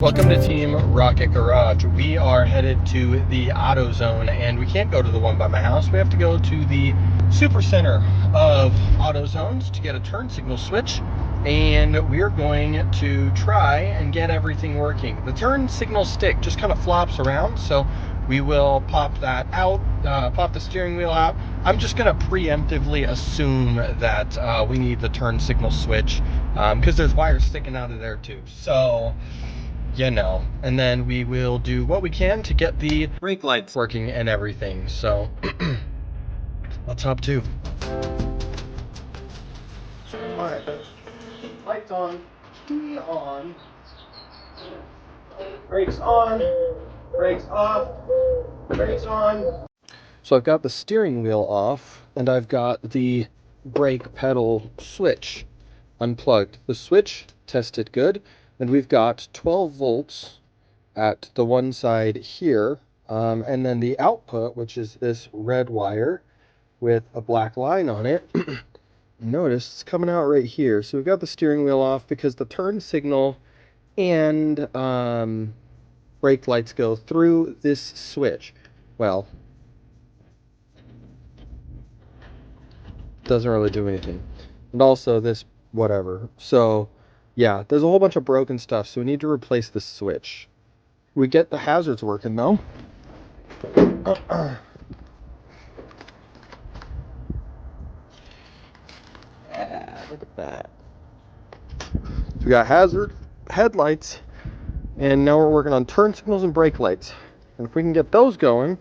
Welcome to Team Rocket Garage. We are headed to the Auto Zone, and we can't go to the one by my house. We have to go to the super center of Auto Zones to get a turn signal switch, and we're going to try and get everything working. The turn signal stick just kind of flops around, so we will pop that out, pop the steering wheel out. I'm just going to preemptively assume that we need the turn signal switch because there's wires sticking out of there too. So and then we will do what we can to get the brake lights working and everything. So let's hop to. Alright, lights on, key on, brakes on, brakes off, brakes on. So I've got the steering wheel off, and I've got the brake pedal switch unplugged. The switch tested good, and we've got 12 volts at the one side here, and then the output, which is this red wire with a black line on it. Notice it's coming out right here. So we've got the steering wheel off because the turn signal and brake lights go through this switch. Well, doesn't really do anything. And also this whatever. So yeah, there's a whole bunch of broken stuff, so we need to replace the switch. We get the hazards working though. Look at that. So we got hazard headlights, and now we're working on turn signals and brake lights. And if we can get those going,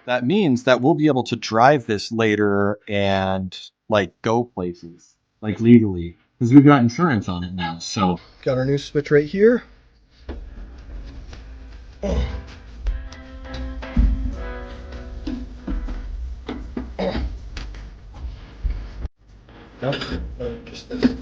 that means that we'll be able to drive this later and like go places like legally because we've got insurance on it now. So got our new switch right here. Nope, just this.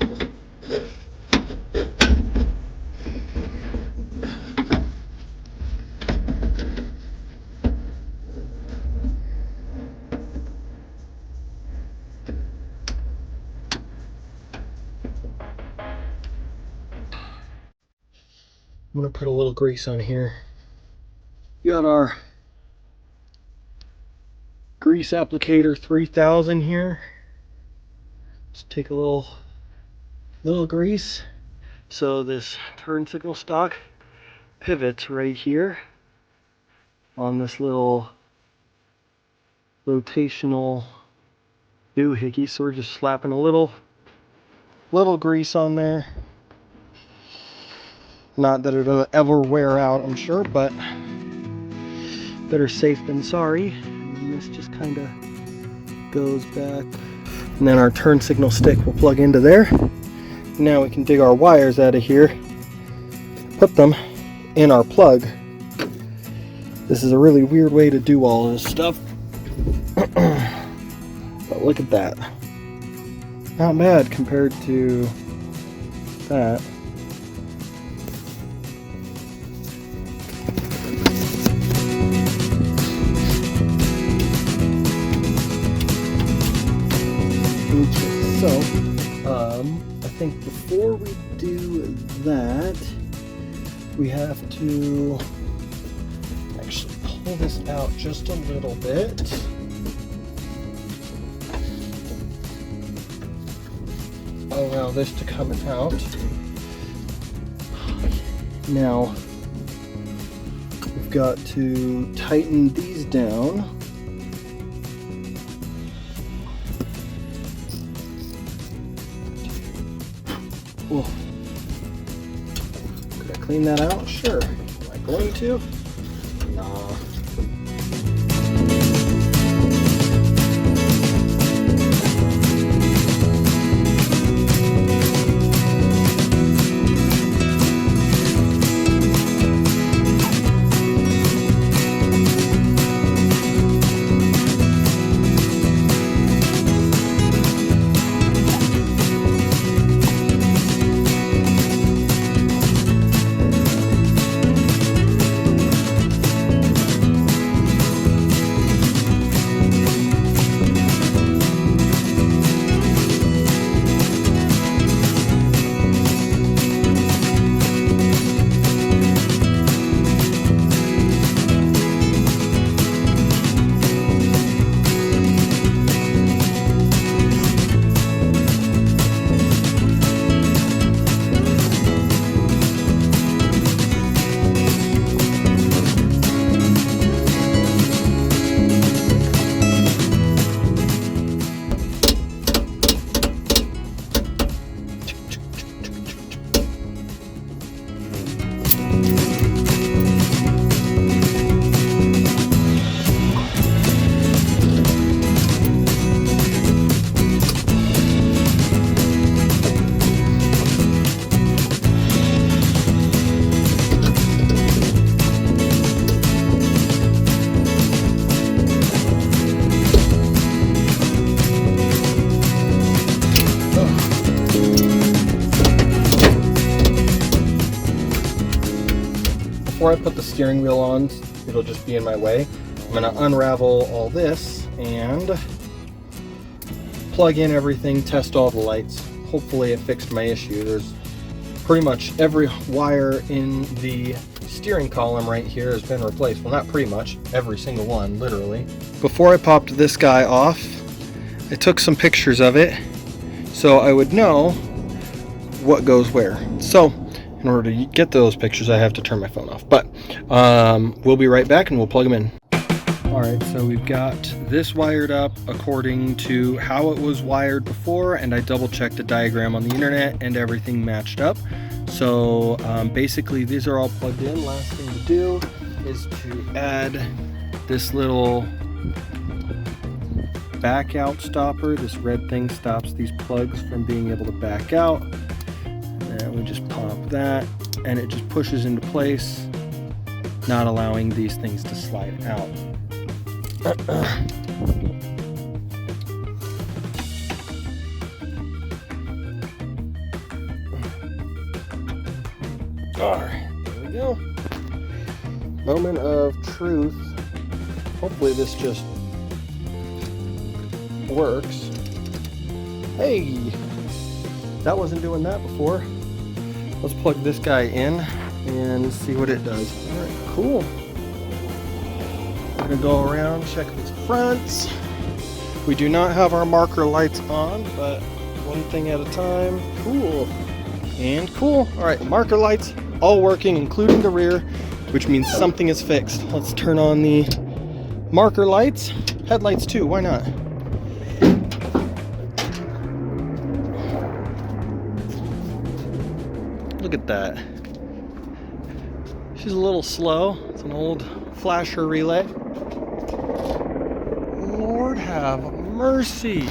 I'm gonna put a little grease on here. We got our grease applicator 3000 here. Let's take a little grease. So this turn signal stock pivots right here on this little rotational doohickey. So we're just slapping a little grease on there. Not that it'll ever wear out, I'm sure, but better safe than sorry. And this just kind of goes back. And then our turn signal stick will plug into there. Now we can dig our wires out of here, put them in our plug. This is a really weird way to do all of this stuff. But look at that. Not bad compared to that. So, I think before we do that, we have to actually pull this out just a little bit. Allow this to come out. Now, we've got to tighten these down. Whoa. Could I clean that out? Sure. Am I going to? Nah. before I put the steering wheel on, it'll just be in my way. I'm gonna unravel all this and plug in everything, test all the lights. Hopefully it fixed my issue. There's pretty much every wire in the steering column right here has been replaced. Well, not pretty much, every single one, literally. Before I popped this guy off, I took some pictures of it so I would know what goes where. So in order to get those pictures, I have to turn my phone off. But we'll be right back and we'll plug them in. All right, so we've got this wired up according to how it was wired before, and I double checked the diagram on the internet and everything matched up. So basically these are all plugged in. Last thing to do is to add this little back out stopper. This red thing stops these plugs from being able to back out. And we just pop that and it just pushes into place, not allowing these things to slide out. Alright, there we go. Moment of truth. Hopefully this just works. Hey! That wasn't doing that before. Let's plug this guy in and see what it does. Alright, cool. We're gonna go around, check its fronts. We do not have our marker lights on, but one thing at a time. Cool. And cool. All right, marker lights all working, including the rear, which means something is fixed. Let's turn on the marker lights. Headlights too, why not? Look at that. She's a little slow. It's an old flasher relay. Lord have mercy.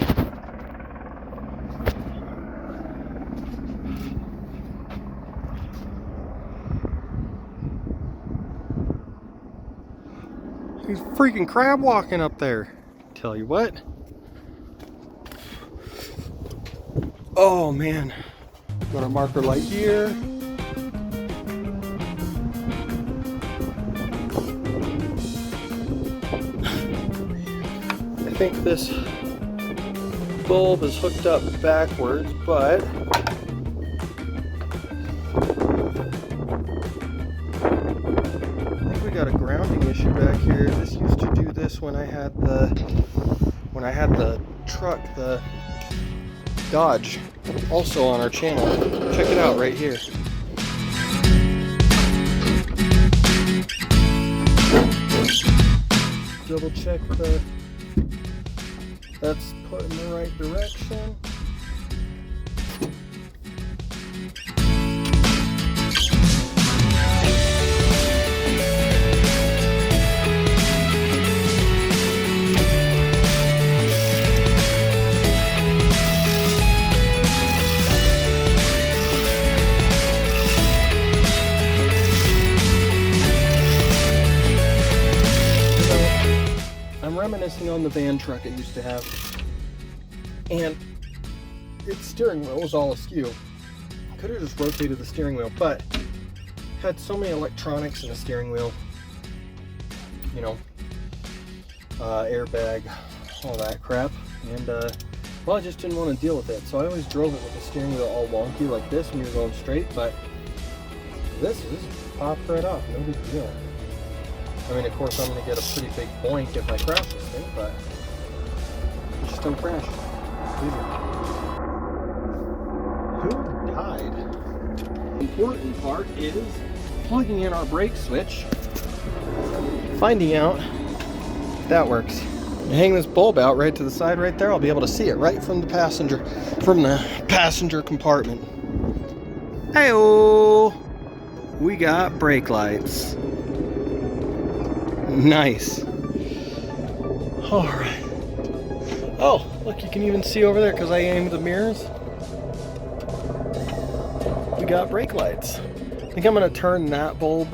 He's freaking crab walking up there. Tell you what. Oh man. Got a marker light here. I think this bulb is hooked up backwards, but I think we got a grounding issue back here. This used to do this when I had the truck, the Dodge, also on our channel. Check it out right here. Double check that's put in the right direction. I'm reminiscing on the van truck it used to have, and its steering wheel was all askew. Could have just rotated the steering wheel, but had so many electronics in the steering wheel, you know, airbag, all that crap, and well, I just didn't want to deal with it, so I always drove it with the steering wheel all wonky like this when you're going straight, but this popped right off, no big deal. I mean, of course, I'm going to get a pretty big boink if I crash this thing, but you just don't crash. Who died? The important part is plugging in our brake switch, finding out if that works. You hang this bulb out right to the side right there, I'll be able to see it right from the passenger compartment. Hey-oh! We got brake lights. Nice. All right. Oh, look, you can even see over there because I aimed the mirrors. We got brake lights. I think I'm going to turn that bulb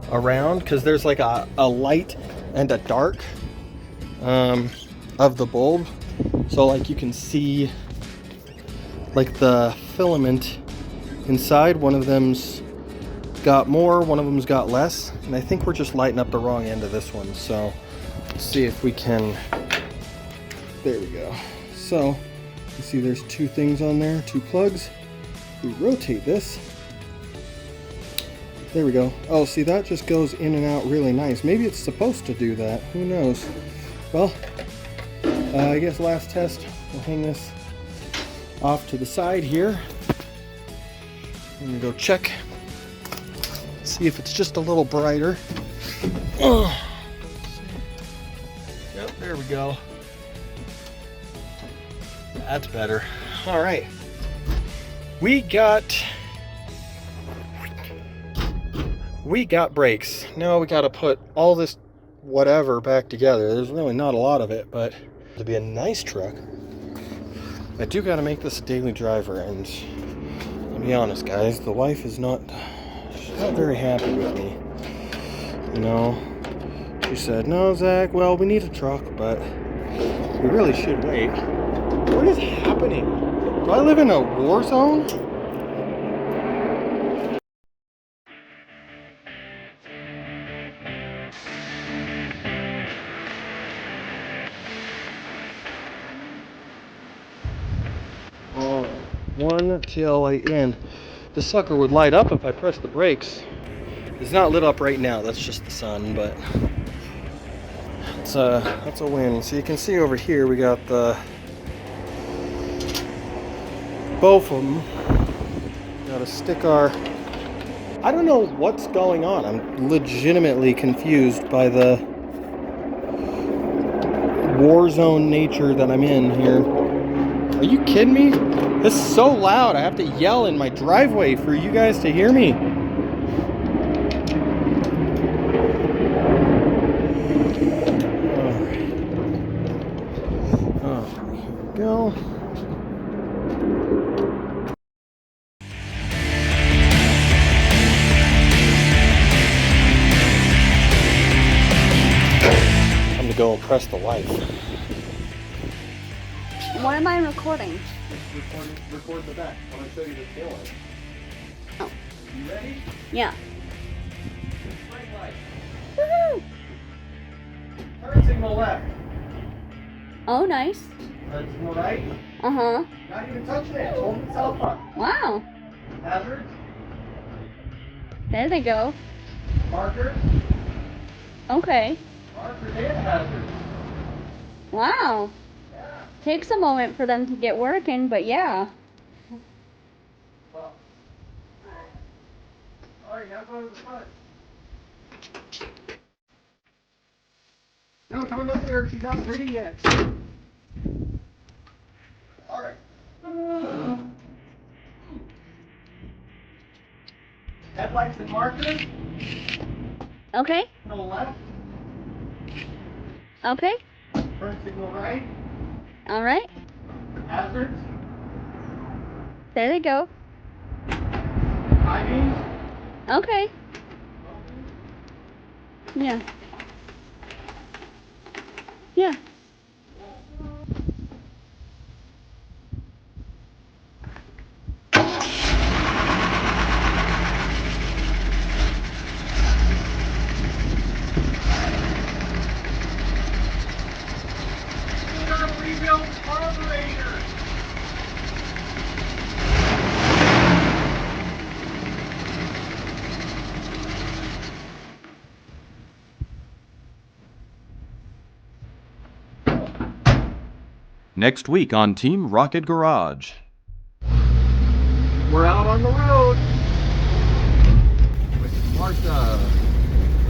around because there's like a light and a dark of the bulb. So like you can see like the filament inside. One of them's got more, one of them's got less, and I think we're just lighting up the wrong end of this one. So let's see if we can. There we go. So you see there's two things on there, two plugs. We rotate this. There we go. Oh, see, that just goes in and out really nice. Maybe it's supposed to do that. Who knows? Well, I guess last test, we'll hang this off to the side here. I'm gonna go check, see if it's just a little brighter. Oh. Yep, there we go. That's better. All right. We got brakes. Now we got to put all this whatever back together. There's really not a lot of it, but it'll be a nice truck. I do got to make this a daily driver, and I'll be honest, guys, the wife is not, she's not very happy with me. You know, she said, "No, Zach, well, we need a truck, but we really should wait." What is happening? Do I live in a war zone? Oh, one tail light in. The sucker would light up if I pressed the brakes. It's not lit up right now, that's just the sun, but that's a win. So you can see over here we got the both of them. Got to stick our, I don't know what's going on. I'm legitimately confused by the war zone nature that I'm in here. Are you kidding me? This is so loud. I have to yell in my driveway for you guys to hear me. Oh, here we go. Time to go and press the light. What am I recording? Record the back. I want to show you the tail light. Oh. You ready? Yeah. Brake light. Woohoo! Turn signal left. Oh, nice. Turn signal right. Uh-huh. Not even touching it. Hold itself up. Wow. Hazard. There they go. Marker. Okay. Marker and hazard. Wow. Yeah. Takes a moment for them to get working, but yeah. Well. Alright, now go to the front. No, don't look at her. She's not ready yet. Alright. Headlights and markers. Okay. To the left. Okay. Turn signal right. All right. Hazards. There they go. High beams. Okay. Yeah. Yeah. Rebuild carburetor. Next week on Team Rocket Garage. We're out on the road.